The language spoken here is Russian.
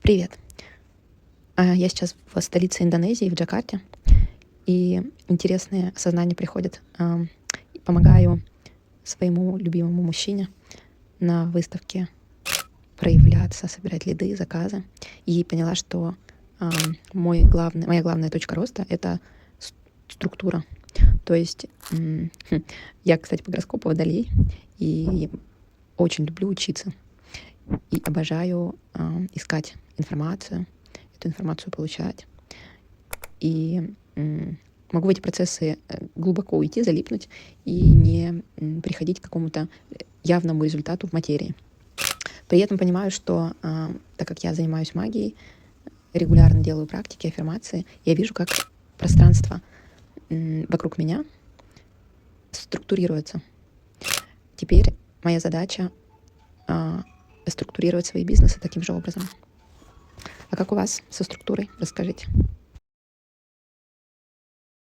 Привет. Я сейчас в столице Индонезии, в Джакарте, и интересные осознания приходят. Помогаю своему любимому мужчине на выставке проявляться, собирать лиды, заказы. И поняла, что моя главная точка роста — это структура. То есть я, кстати, по гороскопу Водолей, и очень люблю учиться. И обожаю искать информацию, эту информацию получать. И могу в эти процессы глубоко уйти, залипнуть и не приходить к какому-то явному результату в материи. При этом понимаю, что так как я занимаюсь магией, регулярно делаю практики, аффирмации, я вижу, как пространство вокруг меня структурируется. Теперь моя задача структурировать свои бизнесы таким же образом. А как у вас со структурой? Расскажите.